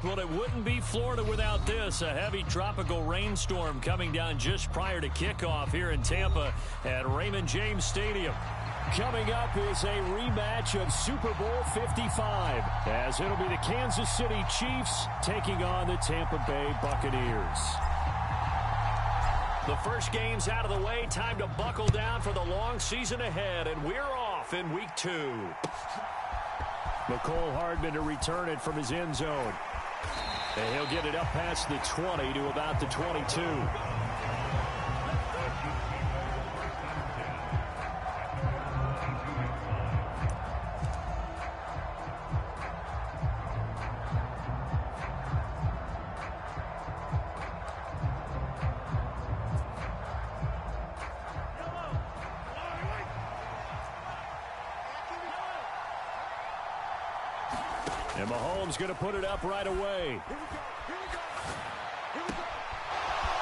Well, it wouldn't be Florida without this. A heavy tropical rainstorm coming down just prior to kickoff here in Tampa at Raymond James Stadium. Coming up is a rematch of Super Bowl 55, as it'll be the Kansas City Chiefs taking on the Tampa Bay Buccaneers. The first game's out of the way. Time to buckle down for the long season ahead, and we're off in week 2. Mecole Hardman to return it from his end zone. And he'll get it up past the 20 to about the 22. And Mahomes going to put it up right away.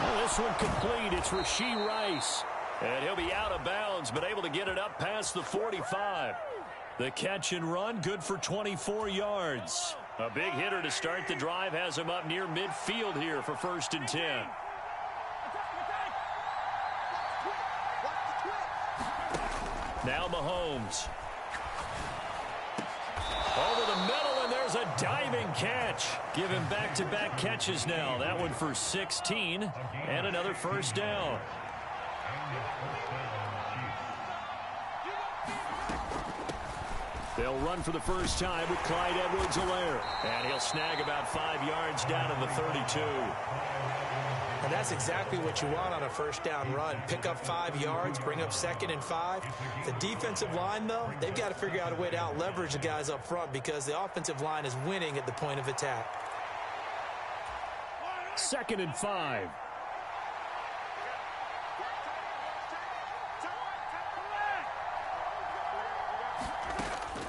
Well, this one complete. It's Rashee Rice. And he'll be out of bounds, but able to get it up past the 45. The catch and run, good for 24 yards. A big hitter to start the drive has him up near midfield here for 1st and 10. Now Mahomes. Over the middle, and there's a diving catch. Give him back-to-back catches now. That one for 16, and another first down. They'll run for the first time with Clyde Edwards-Helaire. And he'll snag about 5 yards down to the 32. And that's exactly what you want on a first down run. Pick up 5 yards, bring up 2nd and 5. The defensive line, though, they've got to figure out a way to out-leverage the guys up front because the offensive line is winning at the point of attack. 2nd and 5.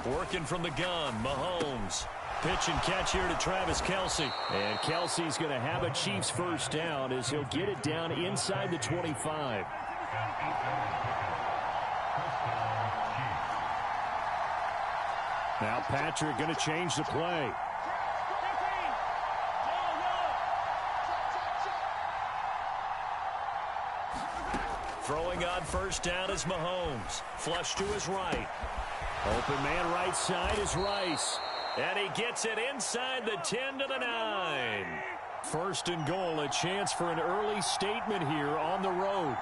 Working from the gun, Mahomes. Pitch and catch here to Travis Kelce. And Kelce's going to have a Chiefs first down as he'll get it down inside the 25. Now Patrick going to change the play. Throwing on first down is Mahomes. Flush to his right. Open man right side is Rice. And he gets it inside the 10 to the 9. 1st and goal, a chance for an early statement here on the road.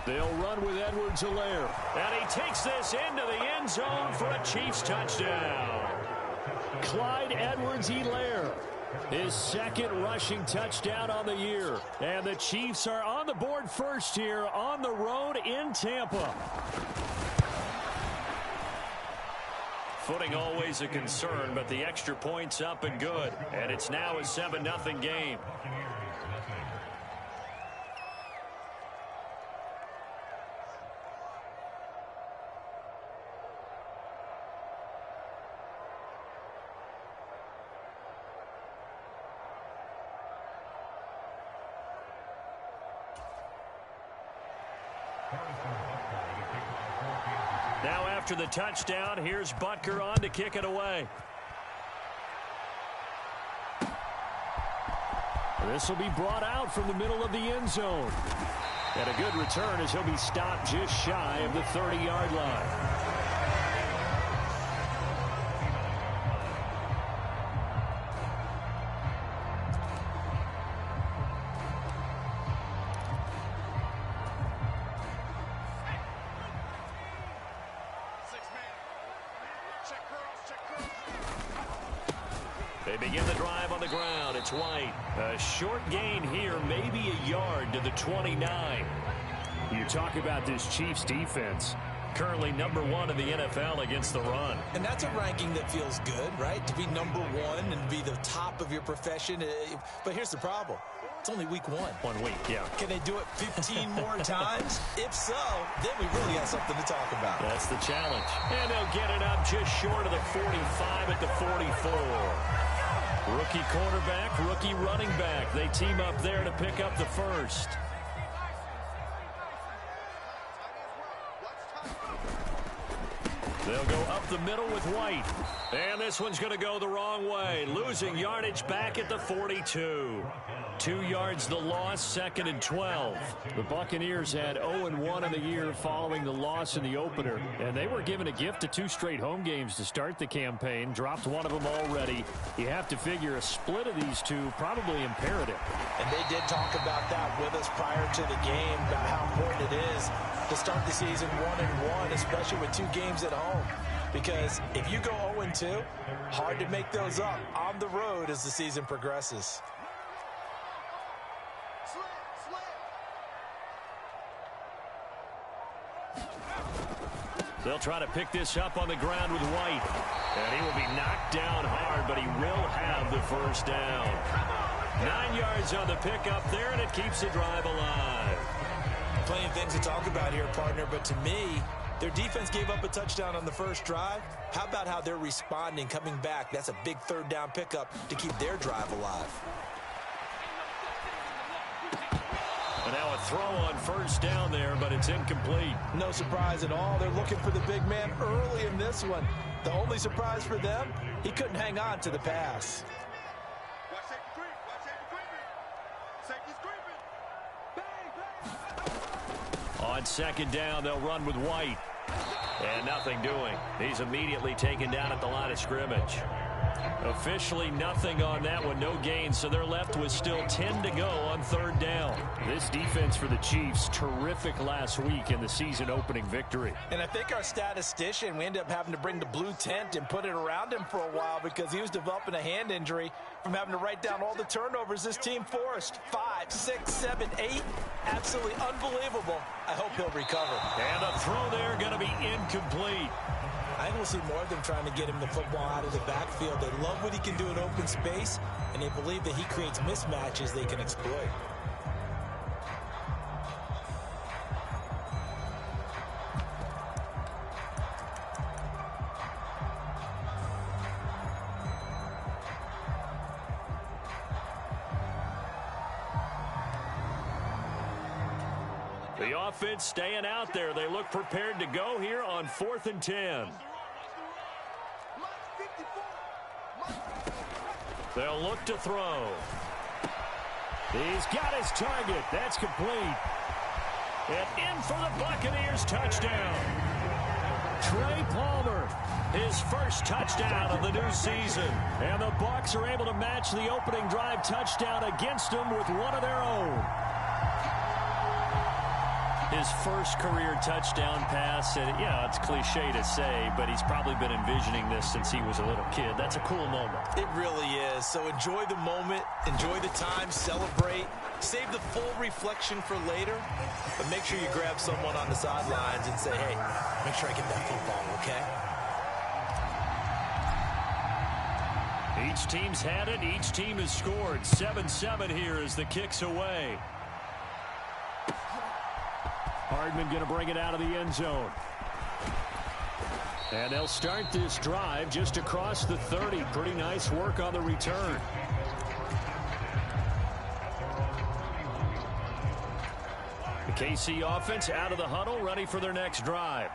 They'll run with Edwards-Helaire. And he takes this into the end zone for a Chiefs touchdown. Clyde Edwards-Helaire, his 2nd rushing touchdown on the year. And the Chiefs are on the board first here on the road in Tampa. Footing always a concern, but the extra point's up and good. And it's now a 7-0 game. Now after the touchdown, here's Butker on to kick it away. This will be brought out from the middle of the end zone. And a good return as he'll be stopped just shy of the 30-yard line. They begin the drive on the ground. It's White. A short gain here, maybe a yard to the 29. You talk about this Chiefs defense. Currently number 1 in the NFL against the run. And that's a ranking that feels good, right? To be number 1 and be the top of your profession. But here's the problem. It's only week 1. 1 week, yeah. Can they do it 15 more times? If so, then we really got something to talk about. That's the challenge. And they'll get it up just short of the 45 at the 44. Rookie quarterback, rookie running back. They team up there to pick up the first. They'll go up the middle with White. And this one's going to go the wrong way. Losing yardage back at the 42. 2 yards the loss, 2nd and 12. The Buccaneers had 0-1 in the year following the loss in the opener. And they were given a gift of 2 straight home games to start the campaign. Dropped one of them already. You have to figure a split of these two probably imperative. And they did talk about that with us prior to the game, about how important it is to start the season 1-1, especially with 2 games at home. Because if you go 0-2, hard to make those up on the road as the season progresses. They'll try to pick this up on the ground with White. And he will be knocked down hard, but he will have the first down. 9 yards on the pickup there, and it keeps the drive alive. Plenty of things to talk about here, partner, but to me, their defense gave up a touchdown on the first drive. How about how they're responding, coming back? That's a big 3rd down pickup to keep their drive alive. And now a throw on first down there, but it's incomplete. No surprise at all. They're looking for the big man early in this one. The only surprise for them, he couldn't hang on to the pass. On 2nd down, they'll run with White. And nothing doing. He's immediately taken down at the line of scrimmage. Officially nothing on that one, no gain, so they're left with still 10 to go on 3rd down. This defense for the Chiefs, terrific last week in the season-opening victory. And I think our statistician, we ended up having to bring the blue tent and put it around him for a while because he was developing a hand injury from having to write down all the turnovers this team forced. 5, 6, 7, 8. Absolutely unbelievable. I hope he'll recover. And a throw there going to be incomplete. I think we'll see more of them trying to get him the football out of the backfield. They love what he can do in open space, and they believe that he creates mismatches they can exploit. The offense staying out there. They look prepared to go here on 4th and 10. They'll look to throw. He's got his target. That's complete. And in for the Buccaneers touchdown. Trey Palmer, his first touchdown of the new season. And the Bucs are able to match the opening drive touchdown against them with one of their own. His first career touchdown pass, and yeah, it's cliche to say, but he's probably been envisioning this since he was a little kid. That's a cool moment. It really is. So enjoy the moment, enjoy the time, celebrate, save the full reflection for later, but make sure you grab someone on the sidelines and say, hey, make sure I get that football, okay? Each team's had it. Each team has scored. 7-7 here as the kick's away. Hardman going to bring it out of the end zone. And they'll start this drive just across the 30. Pretty nice work on the return. The KC offense out of the huddle, ready for their next drive.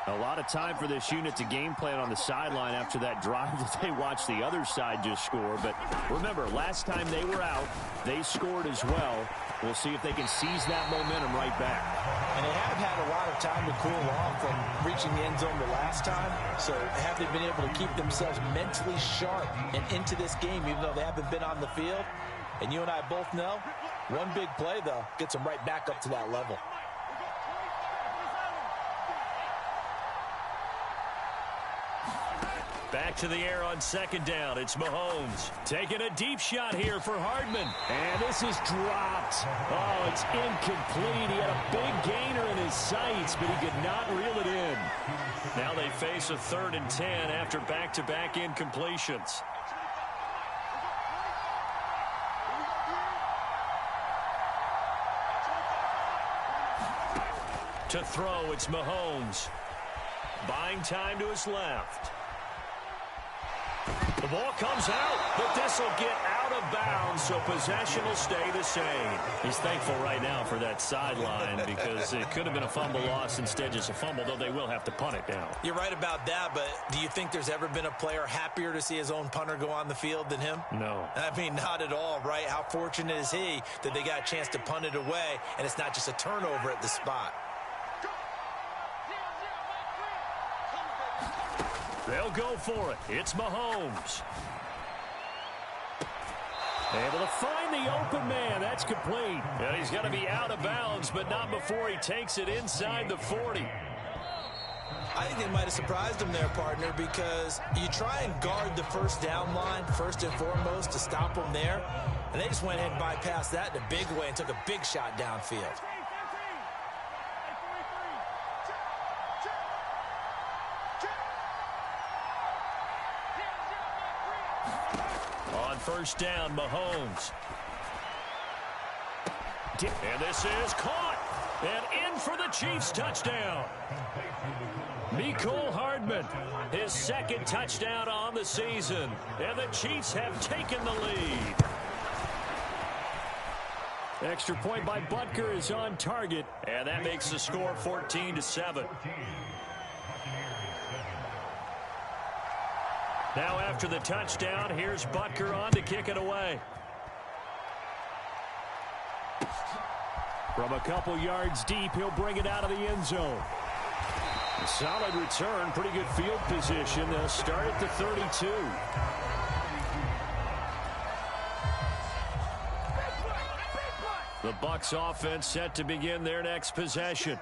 A lot of time for this unit to game plan on the sideline after that drive that they watched the other side just score. But remember, last time they were out, they scored as well. We'll see if they can seize that momentum right back. And they have had a lot of time to cool off from reaching the end zone the last time. So have they been able to keep themselves mentally sharp and into this game, even though they haven't been on the field? And you and I both know, one big play, though, gets them right back up to that level. Back to the air on 2nd down. It's Mahomes taking a deep shot here for Hardman. And this is dropped. Oh, it's incomplete. He had a big gainer in his sights, but he could not reel it in. Now they face a 3rd and 10 after back-to-back incompletions. To throw, it's Mahomes. Buying time to his left. The ball comes out, but this will get out of of bounds, so possession will stay the same. He's thankful right now for that sideline because it could have been a fumble loss, instead just a fumble, though they will have to punt it down. You're right about that, but do you think there's ever been a player happier to see his own punter go on the field than him? No. I mean, not at all, right? How fortunate is he that they got a chance to punt it away, and it's not just a turnover at the spot. They'll go for it. It's Mahomes. Able to find the open man. That's complete. And he's going to be out of bounds, but not before he takes it inside the 40. I think they might have surprised him there, partner, because you try and guard the first down line first and foremost to stop them there, and they just went ahead and bypassed that in a big way and took a big shot downfield. On first down, Mahomes. And this is caught. And in for the Chiefs touchdown. Mecole Hardman, his second touchdown on the season. And the Chiefs have taken the lead. Extra point by Butker is on target. And that makes the score 14-7. Now after the touchdown, here's Butker on to kick it away. From a couple yards deep, he'll bring it out of the end zone. A solid return, pretty good field position. They'll start at the 32. The Bucs offense set to begin their next possession.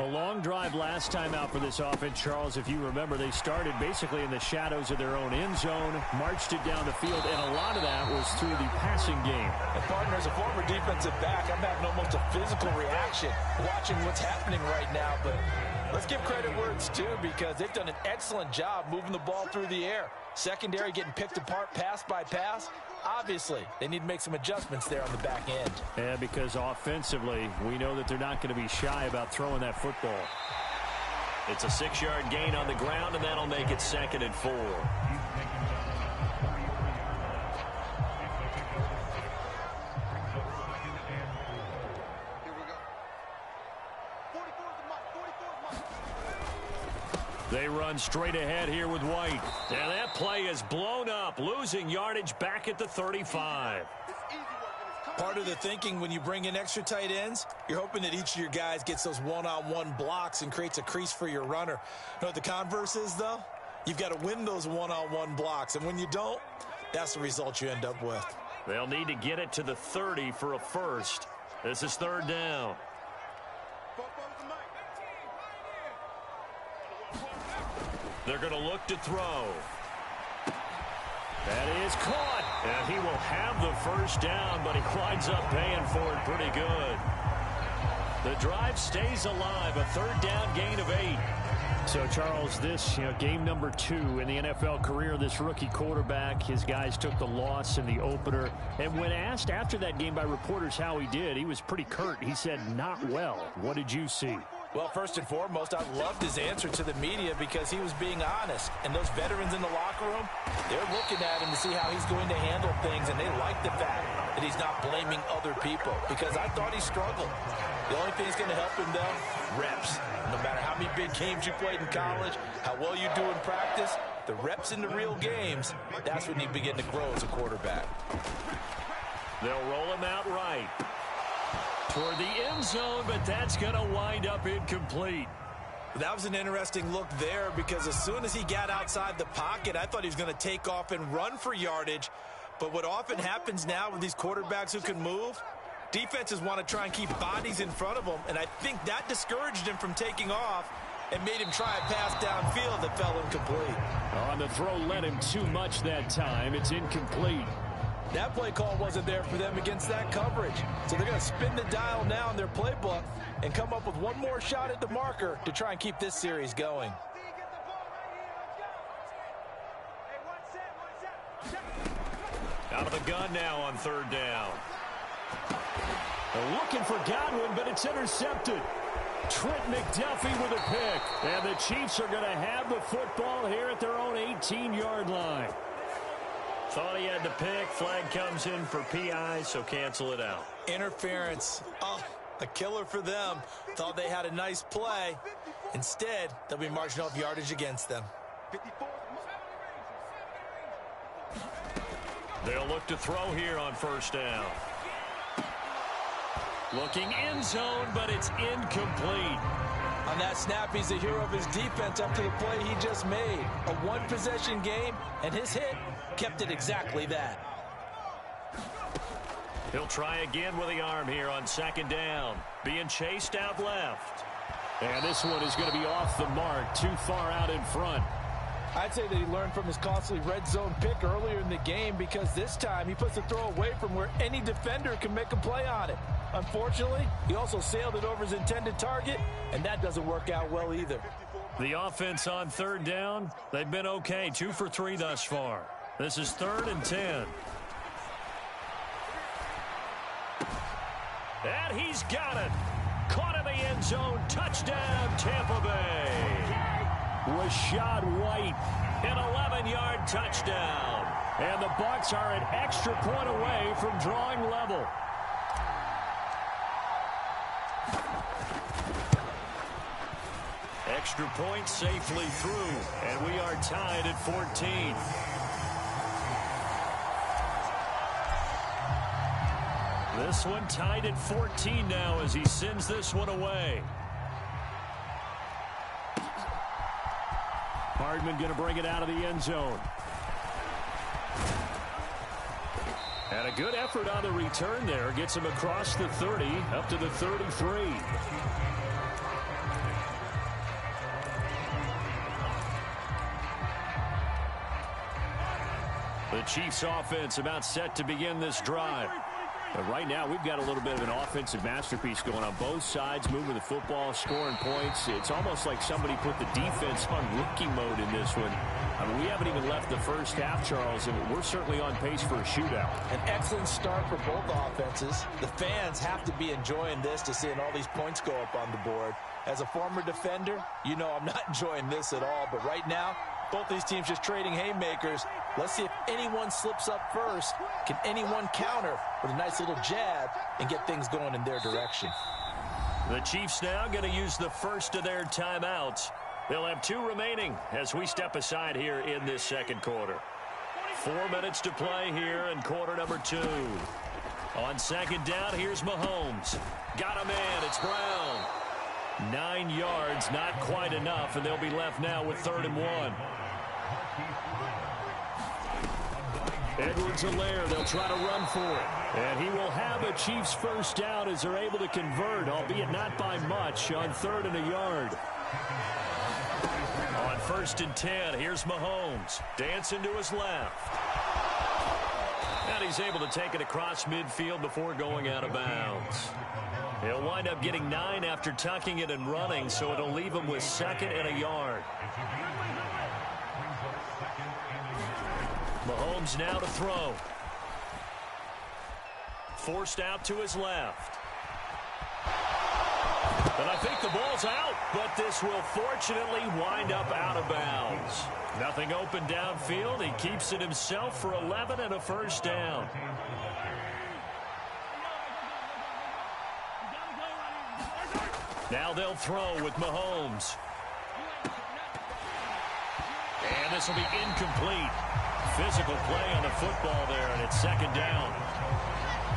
A long drive last time out for this offense, Charles. If you remember, they started basically in the shadows of their own end zone, marched it down the field, and a lot of that was through the passing game. And partner, as a former defensive back, I'm having almost a physical reaction watching what's happening right now. But let's give credit where it's due, because they've done an excellent job moving the ball through the air. Secondary getting picked apart pass by pass. Obviously, they need to make some adjustments there on the back end. Yeah, because offensively, we know that they're not going to be shy about throwing that football. It's a 6-yard gain on the ground, and that'll make it 2nd and 4. They run straight ahead here with White. And that play is blown up, losing yardage back at the 35. Part of the thinking when you bring in extra tight ends, you're hoping that each of your guys gets those one-on-one blocks and creates a crease for your runner. You know what the converse is, though? You've got to win those one-on-one blocks, and when you don't, that's the result you end up with. They'll need to get it to the 30 for a first. This is 3rd down. They're going to look to throw. That is caught. And he will have the first down, but he winds up paying for it pretty good. The drive stays alive. A 3rd down gain of 8. So, Charles, this game number 2 in the NFL career, this rookie quarterback, his guys took the loss in the opener. And when asked after that game by reporters how he did, he was pretty curt. He said, not well. What did you see? Well, first and foremost, I loved his answer to the media because he was being honest. And those veterans in the locker room, they're looking at him to see how he's going to handle things, and they like the fact that he's not blaming other people, because I thought he struggled. The only thing that's going to help him, though, reps. No matter how many big games you played in college, how well you do in practice, the reps in the real games, that's when you begin to grow as a quarterback. They'll roll him out right toward the end zone, but that's going to wind up incomplete. That was an interesting look there, because as soon as he got outside the pocket, I thought he was going to take off and run for yardage. But what often happens now with these quarterbacks who can move, defenses want to try and keep bodies in front of them, and I think that discouraged him from taking off and made him try a pass downfield that fell incomplete. On the throw led him too much that time. It's incomplete. That play call wasn't there for them against that coverage. So they're going to spin the dial now in their playbook and come up with one more shot at the marker to try and keep this series going. Out of the gun now on 3rd down. They're looking for Godwin, but it's intercepted. Trent McDuffie with a pick. And the Chiefs are going to have the football here at their own 18-yard line. Thought he had the pick. Flag comes in for PI, so cancel it out. Interference. Oh, a killer for them. Thought they had a nice play. Instead, they'll be marching off yardage against them. They'll look to throw here on first down. Looking end zone, but it's incomplete. On that snap, he's the hero of his defense up to the play he just made. A one-possession game, and his hit kept it exactly that. He'll try again with the arm here on second down. Being chased out left. And this one is going to be off the mark, too far out in front. I'd say that he learned from his costly red zone pick earlier in the game, because this time he puts the throw away from where any defender can make a play on it. Unfortunately, he also sailed it over his intended target, and that doesn't work out well either. The offense on third down, they've been okay. 2 for 3 thus far. This is 3rd and 10. And he's got it. Caught in the end zone. Touchdown, Tampa Bay. Rachaad White, an 11-yard touchdown. And the Bucs are an extra point away from drawing level. Extra point safely through, and we are tied at 14. This one tied at 14 now as he sends this one away. Hardman going to bring it out of the end zone. And a good effort on the return there. Gets him across the 30, up to the 33. The Chiefs offense about set to begin this drive. But right now, we've got a little bit of an offensive masterpiece going on both sides, moving the football, scoring points. It's almost like somebody put the defense on rookie mode in this one. I mean, we haven't even left the first half, Charles, and we're certainly on pace for a shootout. An excellent start for both offenses. The fans have to be enjoying this, to seeing all these points go up on the board. As a former defender, you know I'm not enjoying this at all. But right now, both these teams just trading haymakers. Let's see if anyone slips up first. Can anyone counter with a nice little jab and get things going in their direction? The Chiefs now going to use the first of their timeouts. They'll have 2 remaining as we step aside here in this second quarter. 4 minutes to play here in quarter number 2. On second down, here's Mahomes. Got a man. It's Brown. 9 yards, not quite enough, and they'll be left now with 3rd and 1. Edwards-Helaire, they'll try to run for it. And he will have a Chiefs first down as they're able to convert, albeit not by much, on 3rd and a yard. On 1st and 10, here's Mahomes. Dancing to his left. And he's able to take it across midfield before going out of bounds. He'll wind up getting 9 after tucking it and running, so it'll leave him with 2nd and a yard. Mahomes now to throw. Forced out to his left. And I think the ball's out, but this will fortunately wind up out of bounds. Nothing open downfield. He keeps it himself for 11 and a first down. Now they'll throw with Mahomes. And this will be incomplete. Physical play on the football there, and it's 2nd down.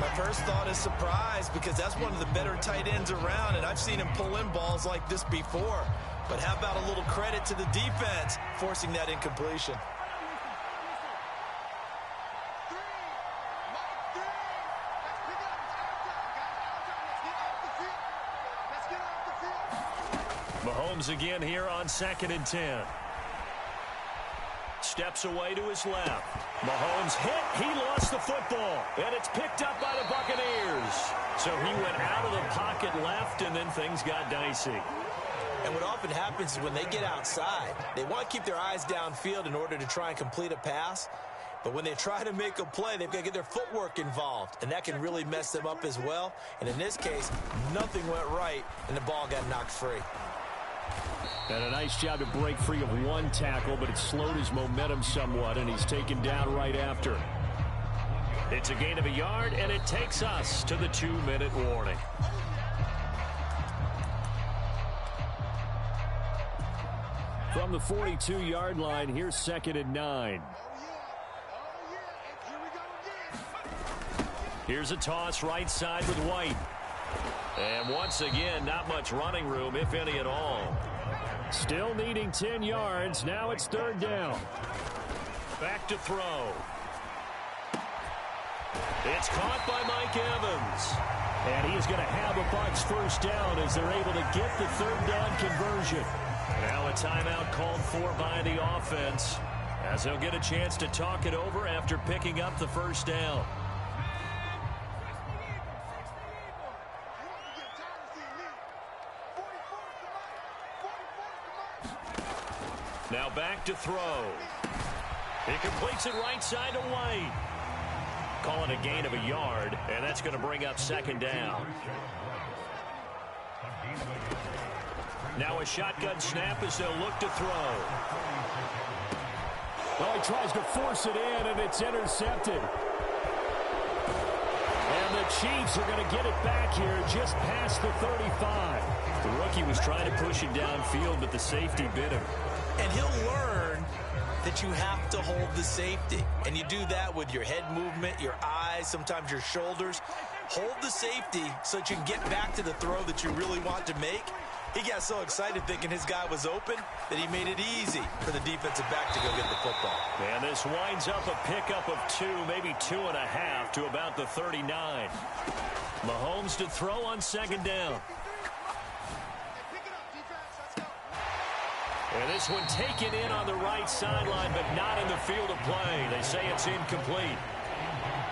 My first thought is surprise, because that's one of the better tight ends around, and I've seen him pull in balls like this before. But how about a little credit to the defense forcing that incompletion? Mahomes again here on 2nd and 10. Steps away to his left. Mahomes hit. He lost the football. And it's picked up by the Buccaneers. So he went out of the pocket left, and then things got dicey. And what often happens is when they get outside, they want to keep their eyes downfield in order to try and complete a pass. But when they try to make a play, they've got to get their footwork involved. And that can really mess them up as well. And in this case, nothing went right, and the ball got knocked free. And a nice job to break free of one tackle, but it slowed his momentum somewhat, and he's taken down right after. It's a gain of a yard, and it takes us to the 2-minute warning. From the 42-yard line, here's 2nd and 9. Here's a toss right side with White. And once again, not much running room, if any at all. Still needing 10 yards. Now it's 3rd down. Back to throw. It's caught by Mike Evans. And he is going to have a Bucs first down as they're able to get the 3rd down conversion. Now a timeout called for by the offense as they'll get a chance to talk it over after picking up the first down. Now back to throw. He completes it right side to White. Call it a gain of a yard, and that's going to bring up 2nd down. Now a shotgun snap as they'll look to throw. Well, he tries to force it in, and it's intercepted. And the Chiefs are going to get it back here just past the 35. The rookie was trying to push him downfield, but the safety bit him. And he'll learn that you have to hold the safety. And you do that with your head movement, your eyes, sometimes your shoulders. Hold the safety so that you can get back to the throw that you really want to make. He got so excited thinking his guy was open that he made it easy for the defensive back to go get the football. And this winds up a pickup of 2, maybe 2.5 to about the 39. Mahomes to throw on 2nd down. And this one taken in on the right sideline, but not in the field of play. They say it's incomplete.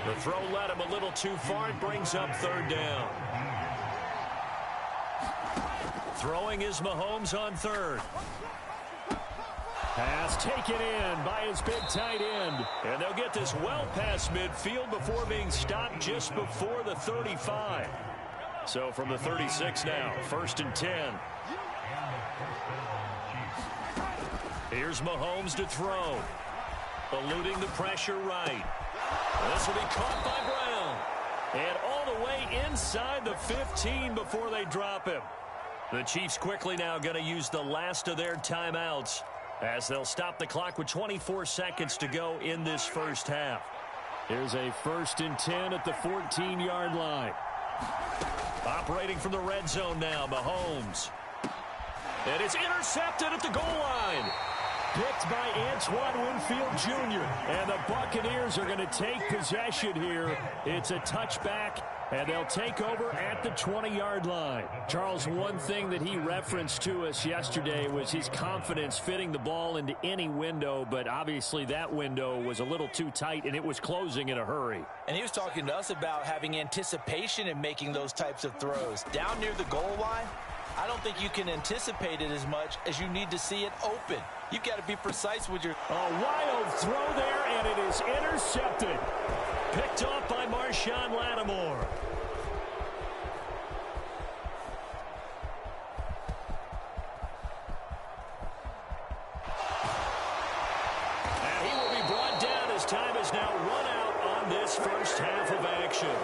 The throw led him a little too far. It brings up 3rd down. Throwing is Mahomes on 3rd. Pass taken in by his big tight end. And they'll get this well past midfield before being stopped just before the 35. So from the 36 now, 1st and 10. Here's Mahomes to throw. Eluding the pressure right. This will be caught by Brown. And all the way inside the 15 before they drop him. The Chiefs quickly now going to use the last of their timeouts as they'll stop the clock with 24 seconds to go in this first half. Here's a 1st and 10 at the 14-yard line. Operating from the red zone now, Mahomes. And it's intercepted at the goal line. Picked by Antoine Winfield Jr. And the Buccaneers are going to take possession here. It's a touchback, and they'll take over at the 20-yard line. Charles, one thing that he referenced to us yesterday was his confidence fitting the ball into any window, but obviously that window was a little too tight, and it was closing in a hurry. And he was talking to us about having anticipation in making those types of throws. Down near the goal line, I don't think you can anticipate it as much as you need to see it open. You've got to be precise with your... A wild throw there, and it is intercepted. Picked off by Marshawn Lattimore. And he will be brought down as time is now run out on this first half of action.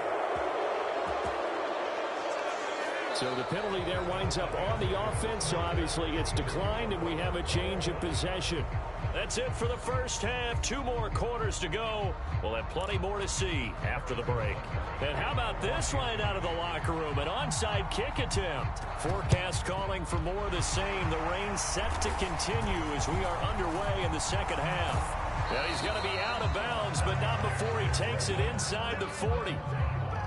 So the penalty there winds up on the offense, so obviously it's declined, and we have a change of possession. That's it for the first half. 2 more quarters to go. We'll have plenty more to see after the break. And how about this line out of the locker room? An onside kick attempt. Forecast calling for more of the same. The rain set to continue as we are underway in the second half. Now he's going to be out of bounds, but not before he takes it inside the 40.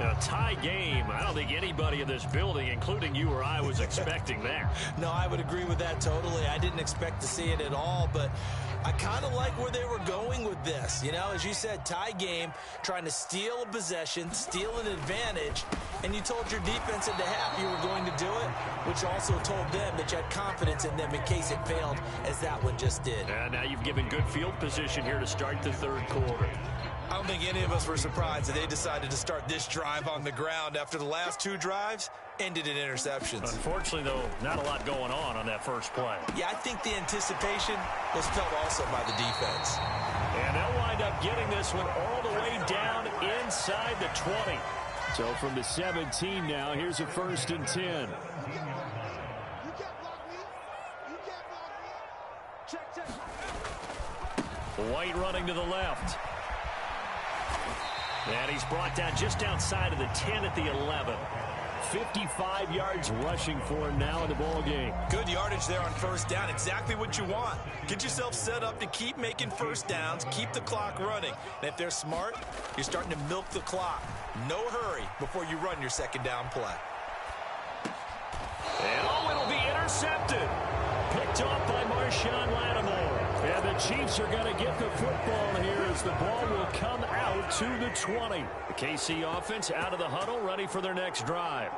A tie game. I don't think anybody in this building, including you or I, was expecting that. No, I would agree with that totally. I didn't expect to see it at all, but I kind of like where they were going with this. You know, as you said, tie game, trying to steal a possession, steal an advantage, and you told your defense at the half you were going to do it, which also told them that you had confidence in them in case it failed, as that one just did. And now you've given good field position here to start the third quarter. I don't think any of us were surprised that they decided to start this drive on the ground after the last 2 drives. ended in interceptions. Unfortunately, though, not a lot going on that first play. Yeah, I think the anticipation was felt also by the defense. And they'll wind up getting this one all the way down inside the 20. So from the 17 now, here's a 1st and 10. White running to the left. And he's brought down just outside of the 10 at the 11. 55 yards rushing for him now in the ball game. Good yardage there on 1st down. Exactly what you want. Get yourself set up to keep making 1st downs, keep the clock running. And if they're smart, you're starting to milk the clock. No hurry before you run your 2nd down play. And it'll be intercepted. Picked off by Marshawn Lattimore. And the Chiefs are going to get the football here as the ball will come out to the 20. The KC offense out of the huddle, ready for their next drive.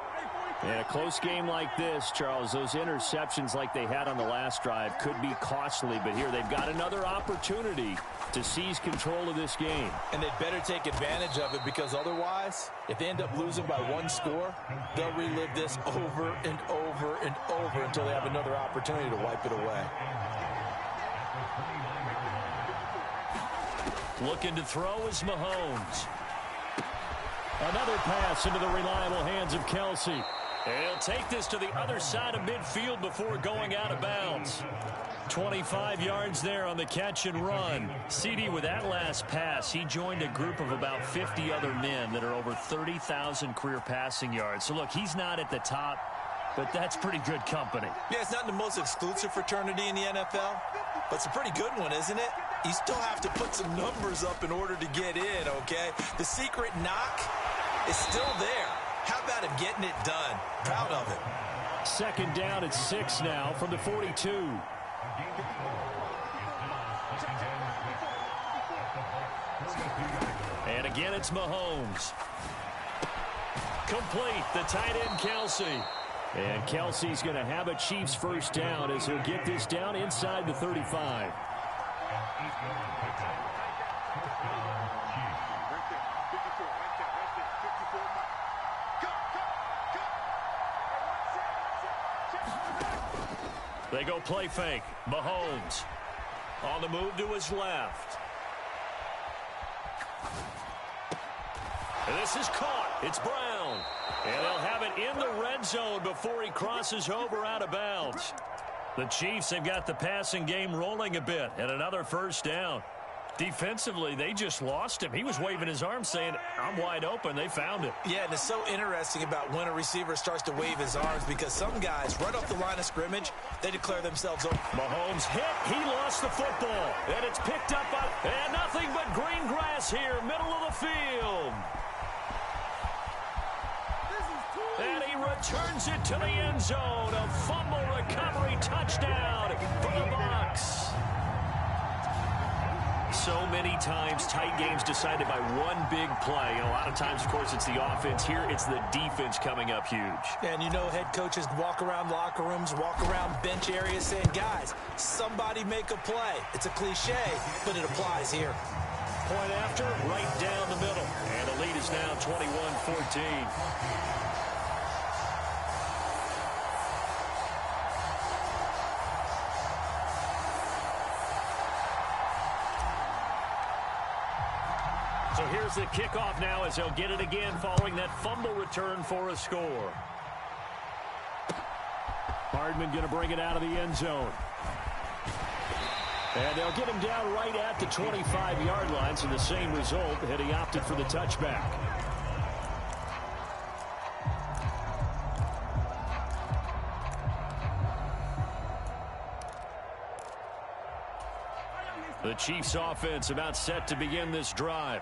And a close game like this, Charles, those interceptions like they had on the last drive could be costly, but here they've got another opportunity to seize control of this game. And they'd better take advantage of it, because otherwise, if they end up losing by 1 score, they'll relive this over and over and over until they have another opportunity to wipe it away. Looking to throw is Mahomes. Another pass into the reliable hands of Kelsey. And he'll take this to the other side of midfield before going out of bounds. 25 yards there on the catch and run. CD, with that last pass, he joined a group of about 50 other men that are over 30,000 career passing yards. So, look, he's not at the top, but that's pretty good company. Yeah, it's not the most exclusive fraternity in the NFL, but it's a pretty good one, isn't it? You still have to put some numbers up in order to get in, okay? The secret knock is still there. How about him getting it done? Proud of him. 2nd down at 6 now from the 42. And again, it's Mahomes. Complete, the tight end, Kelsey. And Kelsey's going to have a Chiefs 1st down as he'll get this down inside the 35. They go play fake. Mahomes on the move to his left. And this is caught. It's Brown. And they'll have it in the red zone before he crosses over out of bounds. The Chiefs have got the passing game rolling a bit, and another 1st down. Defensively, they just lost him. He was waving his arms saying, I'm wide open. They found it. Yeah, and it's so interesting about when a receiver starts to wave his arms, because some guys, right off the line of scrimmage, they declare themselves open. Mahomes hit. He lost the football. And it's picked up by, and nothing but green grass here, middle of the field. And he returns it to the end zone. A fumble recovery touchdown for the Bucs. So many times, tight games decided by one big play. And a lot of times, of course, it's the offense. Here, it's the defense coming up huge. And you know, head coaches walk around locker rooms, walk around bench areas saying, guys, somebody make a play. It's a cliche, but it applies here. Point after, right down the middle. And the lead is now 21-14. So here's the kickoff now as they'll get it again following that fumble return for a score. Hardman going to bring it out of the end zone. And they'll get him down right at the 25-yard line, so the same result, and he opted for the touchback. The Chiefs offense about set to begin this drive.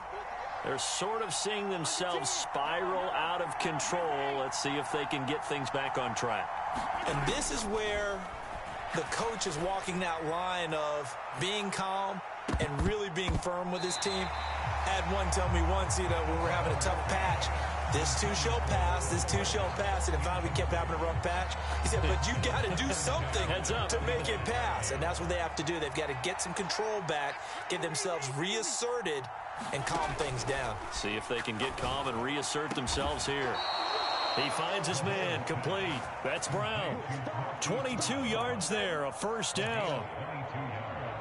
They're sort of seeing themselves spiral out of control. Let's see if they can get things back on track. And this is where the coach is walking that line of being calm and really being firm with his team. Had one tell me once, when we're having a tough patch, this too shall pass, this too shall pass. And if finally we kept having a rough patch, he said, but you got to do something to make it pass. And that's what they have to do. They've got to get some control back, get themselves reasserted, and calm things down. See if they can get calm and reassert themselves here. He finds his man, complete. That's Brown. 22 yards there, a first down.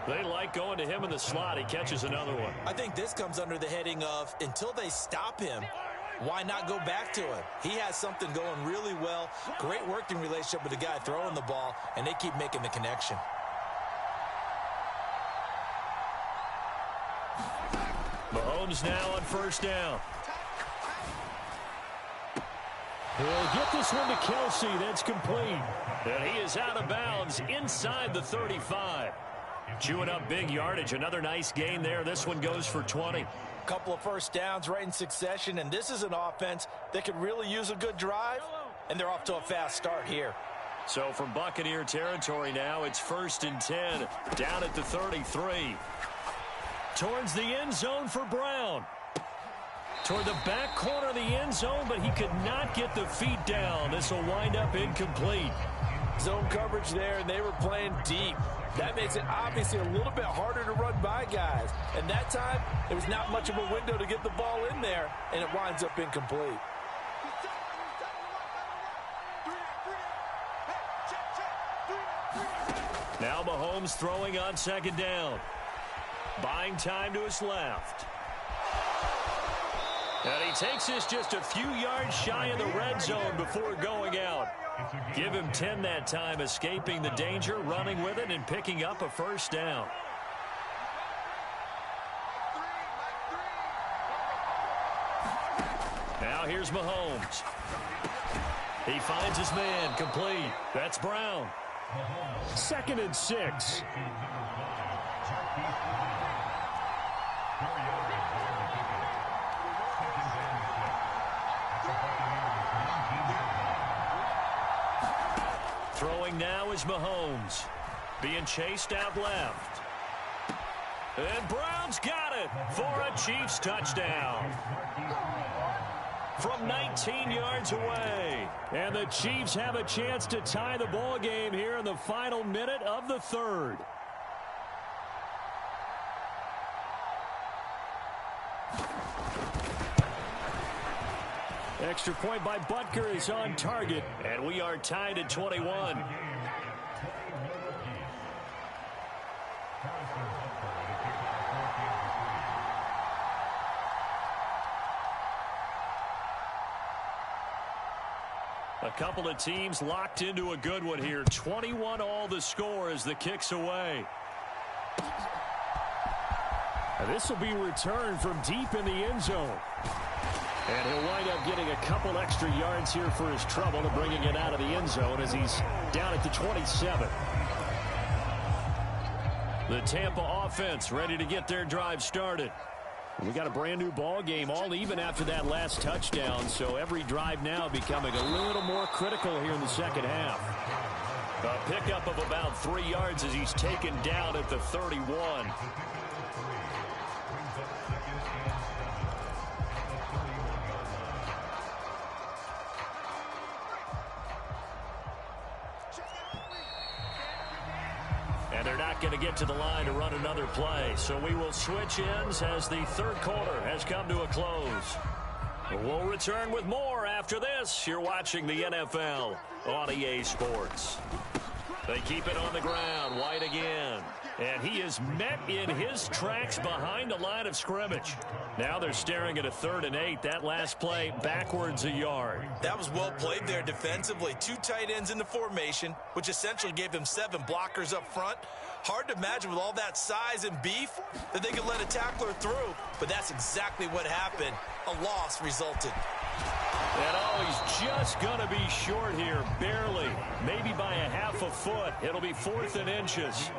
They like going to him in the slot. He catches another one. I think this comes under the heading of until they stop him, why not go back to him? He has something going really well. Great working relationship with the guy throwing the ball, and they keep making the connection. Mahomes now on first down. He'll get this one to Kelsey. That's complete. And he is out of bounds inside the 35. Chewing up big yardage. Another nice gain there. This one goes for 20. Couple of first downs right in succession, and this is an offense that could really use a good drive, and they're off to a fast start here. So from Buccaneer territory now, it's 1st and 10, down at the 33. Towards the end zone for Brown. Toward the back corner of the end zone, but he could not get the feet down. This will wind up incomplete. Zone coverage there, and they were playing deep. That makes it obviously a little bit harder to run by guys. And that time, there was not much of a window to get the ball in there, and it winds up incomplete. Now Mahomes throwing on second down. Buying time to his left. And he takes this just a few yards shy of the red zone before going out. Give him 10 that time, escaping the danger, running with it, and picking up a first down. Now here's Mahomes. He finds his man, complete. That's Brown. 2nd and 6. Throwing now is Mahomes. Being chased out left. And Brown's got it for a Chiefs touchdown. From 19 yards away. And the Chiefs have a chance to tie the ball game here in the final minute of the third. Extra point by Butker is on target. And we are tied at 21. A couple of teams locked into a good one here. 21 all the score as the kick's away. This will be returned from deep in the end zone. And he'll wind up getting a couple extra yards here for his trouble to bringing it out of the end zone as he's down at the 27. The Tampa offense ready to get their drive started. We got a brand new ball game, all even after that last touchdown. So every drive now becoming a little more critical here in the second half. A pickup of about 3 yards as he's taken down at the 31. And they're not going to get to the line to run another play. So we will switch ends as the third quarter has come to a close. We'll return with more after this. You're watching the NFL on EA Sports. They keep it on the ground. White again. And he is met in his tracks behind the line of scrimmage. Now they're staring at a 3rd and 8. That last play backwards a yard. That was well played there defensively. 2 tight ends in the formation, which essentially gave them 7 blockers up front. Hard to imagine with all that size and beef that they could let a tackler through, but that's exactly what happened. A loss resulted. And oh, he's just going to be short here, barely. Maybe by a half a foot. It'll be 4th and inches.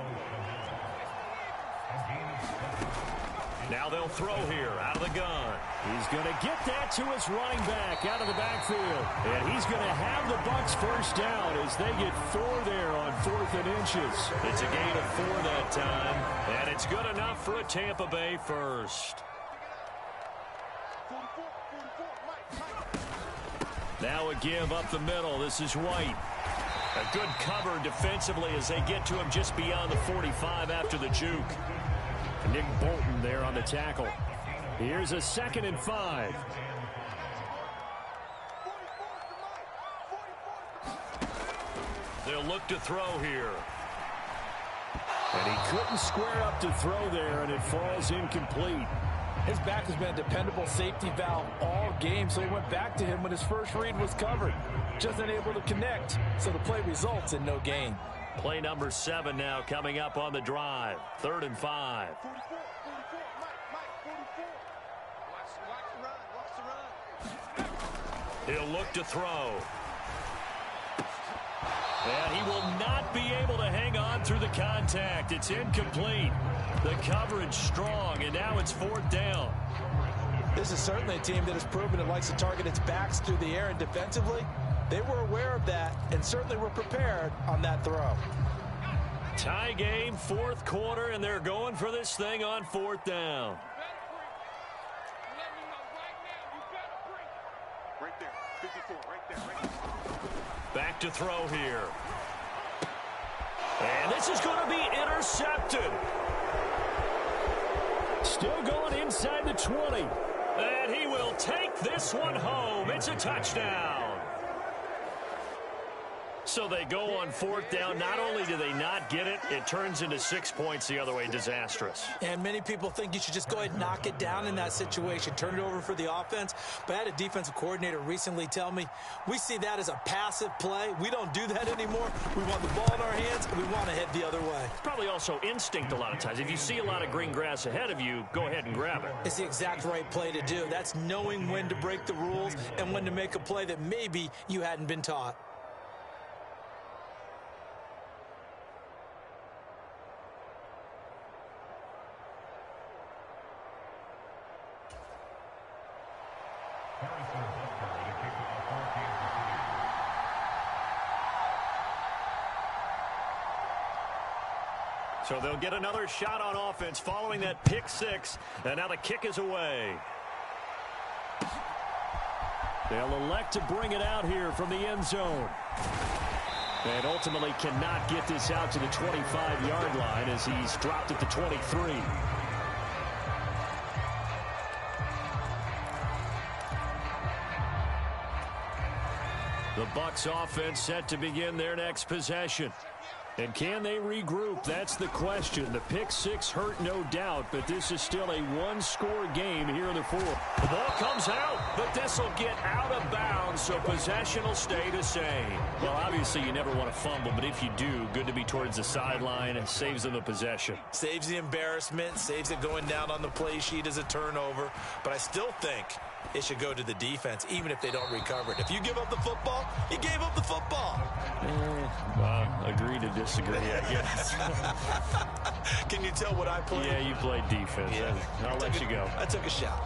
Now they'll throw here out of the gun. He's going to get that to his running back out of the backfield. And he's going to have the Bucs first down as they get 4 there on 4th and inches. It's a gain of 4 that time. And it's good enough for a Tampa Bay first. Now a give up the middle. This is White. A good cover defensively as they get to him just beyond the 45 after the juke. Nick Bolton there on the tackle. Here's a 2nd and 5. They'll look to throw here. And he couldn't square up to throw there, and it falls incomplete. His back has been a dependable safety valve all game, so he went back to him when his first read was covered. Just unable to connect, so the play results in no gain. Play number 7 now coming up on the drive. 3rd and 5. He'll look to throw. And he will not be able to hang on through the contact. It's incomplete. The coverage strong, and now it's 4th down. This is certainly a team that has proven it likes to target its backs through the air, and defensively, they were aware of that and certainly were prepared on that throw. Tie game, 4th quarter, and they're going for this thing on 4th down. Back to throw here. And this is going to be intercepted. Still going inside the 20. And he will take this one home. It's a touchdown. So they go on 4th down. Not only do they not get it, it turns into 6 points the other way. Disastrous. And many people think you should just go ahead and knock it down in that situation, turn it over for the offense. But I had a defensive coordinator recently tell me, we see that as a passive play. We don't do that anymore. We want the ball in our hands, and we want to head the other way. It's probably also instinct a lot of times. If you see a lot of green grass ahead of you, go ahead and grab it. It's the exact right play to do. That's knowing when to break the rules and when to make a play that maybe you hadn't been taught. So they'll get another shot on offense following that pick 6. And now the kick is away. They'll elect to bring it out here from the end zone. And ultimately cannot get this out to the 25-yard line as he's dropped at the 23. The Bucs offense set to begin their next possession. And can they regroup? That's the question. The pick 6 hurt, no doubt, but this is still a one-score game here in the 4th. The ball comes out, but this will get out of bounds, so possession will stay the same. Well, obviously you never want to fumble, but if you do, good to be towards the sideline. It saves them the possession. Saves the embarrassment, saves it going down on the play sheet as a turnover, but I still think it should go to the defense, even if they don't recover it. If you give up the football, you gave up the football. Agree to disagree, I guess. Can you tell what I played? Yeah, you played defense. Yeah. I'll let you go. I took a shot.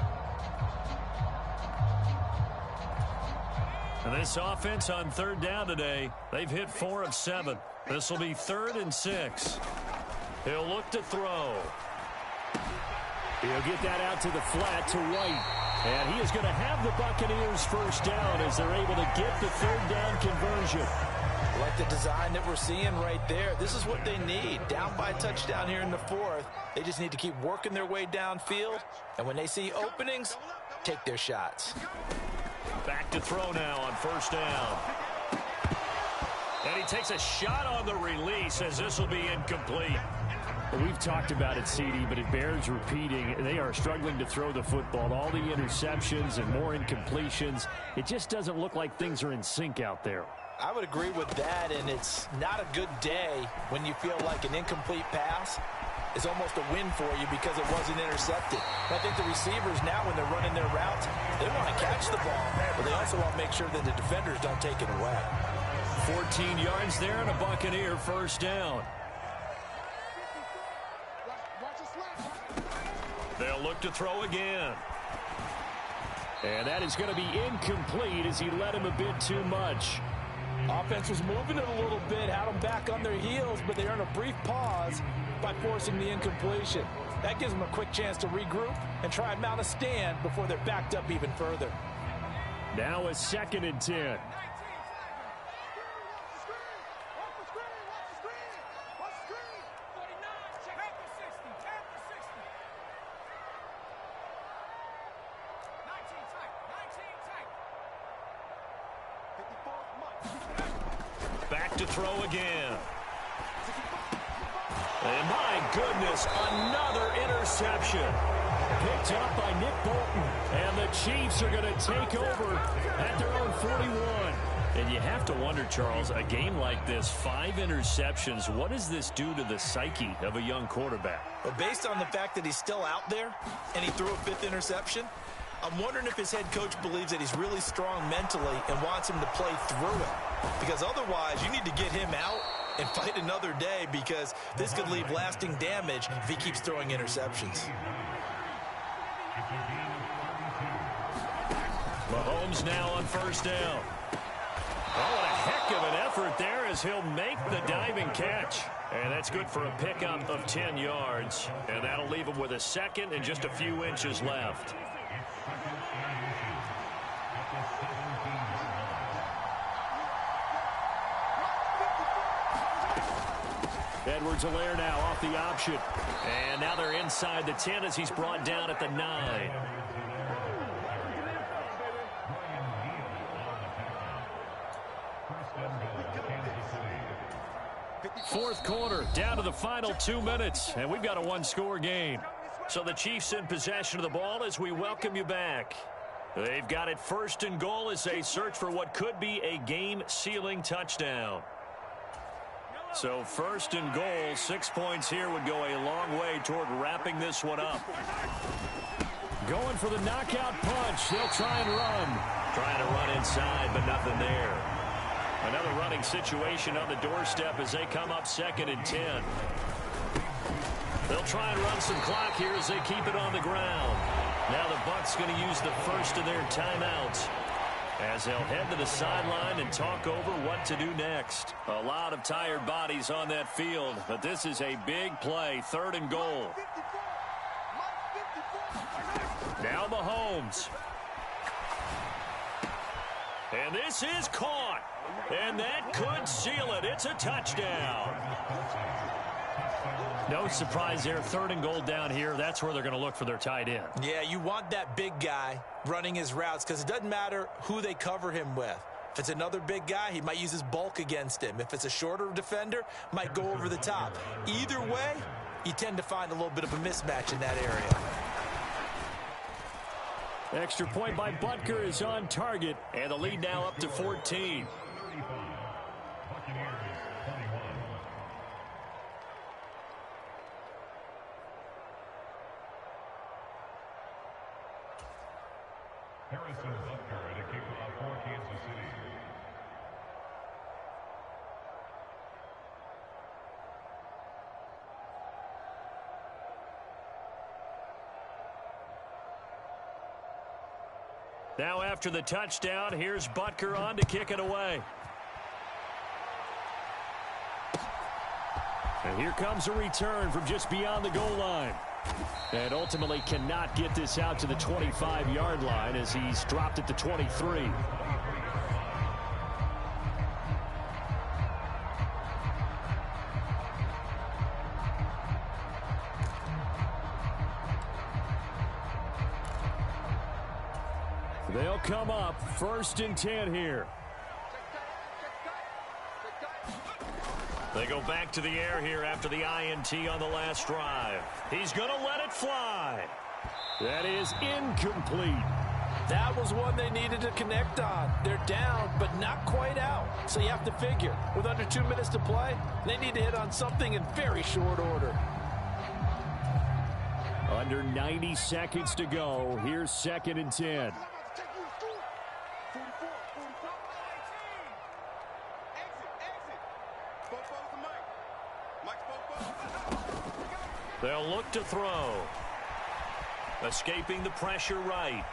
And this offense on 3rd down today, they've hit 4 of 7. This will be 3rd and 6. He'll look to throw. He'll get that out to the flat to White. And he is going to have the Buccaneers first down as they're able to get the 3rd down conversion. Like the design that we're seeing right there. This is what they need. Down by a touchdown here in the 4th. They just need to keep working their way downfield. And when they see openings, take their shots. Back to throw now on 1st down. And he takes a shot on the release as this will be incomplete. Well, we've talked about it, CD, but it bears repeating. They are struggling to throw the football. All the interceptions and more incompletions. It just doesn't look like things are in sync out there. I would agree with that, and it's not a good day when you feel like an incomplete pass is almost a win for you because it wasn't intercepted. And I think the receivers now, when they're running their routes, they want to catch the ball, but they also want to make sure that the defenders don't take it away. 14 yards there and a Buccaneer first down. They'll look to throw again. And that is going to be incomplete as he led him a bit too much. Offense was moving it a little bit, had them back on their heels, but they earned a brief pause by forcing the incompletion. That gives them a quick chance to regroup and try and mount a stand before they're backed up even further. Now a 2nd and 10. back to throw again. And my goodness, another interception. Picked up by Nick Bolton. And the Chiefs are going to take over at their own 41. And you have to wonder, Charles, a game like this, 5 interceptions, what does this do to the psyche of a young quarterback? Well, based on the fact that he's still out there and he threw a 5th interception, I'm wondering if his head coach believes that he's really strong mentally and wants him to play through it. Because otherwise, you need to get him out and fight another day, because this could leave lasting damage if he keeps throwing interceptions. Mahomes now on first down. Oh, what a heck of an effort there as he'll make the diving catch. And that's good for a pickup of 10 yards. And that'll leave him with a second and just a few inches left. Edwards-Helaire now off the option. And now they're inside the 10 as he's brought down at the 9. Fourth quarter, down to the final 2 minutes, and we've got a one-score game. So the Chiefs in possession of the ball as we welcome you back. They've got it first and goal as they search for what could be a game-sealing touchdown. So first and goal, 6 points here would go a long way toward wrapping this one up. Going for the knockout punch. They'll try and run. Trying to run inside, but nothing there. Another running situation on the doorstep as they come up 2nd and 10. They'll try and run some clock here as they keep it on the ground. Now the Bucs going to use the first of their timeouts as they'll head to the sideline and talk over what to do next. A lot of tired bodies on that field, but this is a big play, 3rd and goal. Now Mahomes. And this is caught. And that could seal it. It's a touchdown. No surprise there. 3rd and goal down here. That's where they're going to look for their tight end. Yeah, you want that big guy running his routes because it doesn't matter who they cover him with. If it's another big guy, he might use his bulk against him. If it's a shorter defender, might go over the top. Either way, you tend to find a little bit of a mismatch in that area. Extra point by Butker is on target, and the lead now up to 14. Harrison Butker at a kickoff for Kansas City. Now after the touchdown, here's Butker on to kick it away. And here comes a return from just beyond the goal line. And ultimately cannot get this out to the 25-yard line as he's dropped at the 23. They'll come up 1st and 10 here. They go back to the air here after the INT on the last drive. He's going to let it fly. That is incomplete. That was one they needed to connect on. They're down, but not quite out. So you have to figure, with under 2 minutes to play, they need to hit on something in very short order. Under 90 seconds to go. Here's 2nd and 10. They'll look to throw. Escaping the pressure right.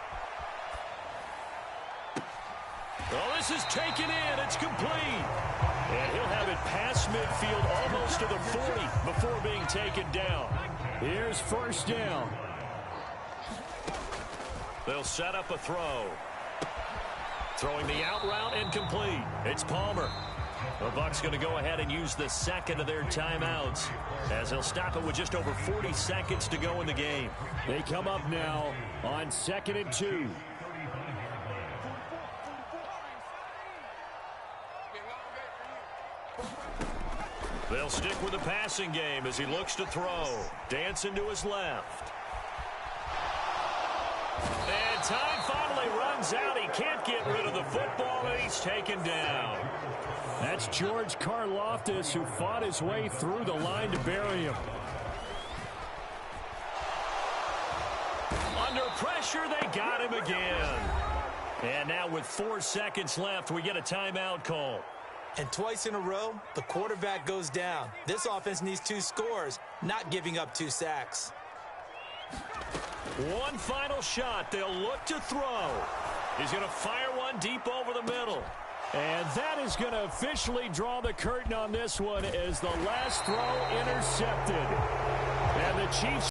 Oh, this is taken in. It's complete. And he'll have it past midfield almost to the 40 before being taken down. Here's 1st down. They'll set up a throw. Throwing the out route incomplete. It's Palmer. The Bucs going to go ahead and use the 2nd of their timeouts as they'll stop it with just over 40 seconds to go in the game. They come up now on 2nd and 2. They'll stick with the passing game as he looks to throw. Dancing to his left. And time finally runs out. He can't get rid of the football, and he's taken down. That's George Karlaftis, who fought his way through the line to bury him. Under pressure, they got him again. And now with 4 seconds left, we get a timeout call. And twice in a row, the quarterback goes down. This offense needs 2 scores, not giving up 2 sacks. One final shot. They'll look to throw. He's going to fire one deep over the middle. And that is going to officially draw the curtain on this one as the last throw intercepted. And the Chiefs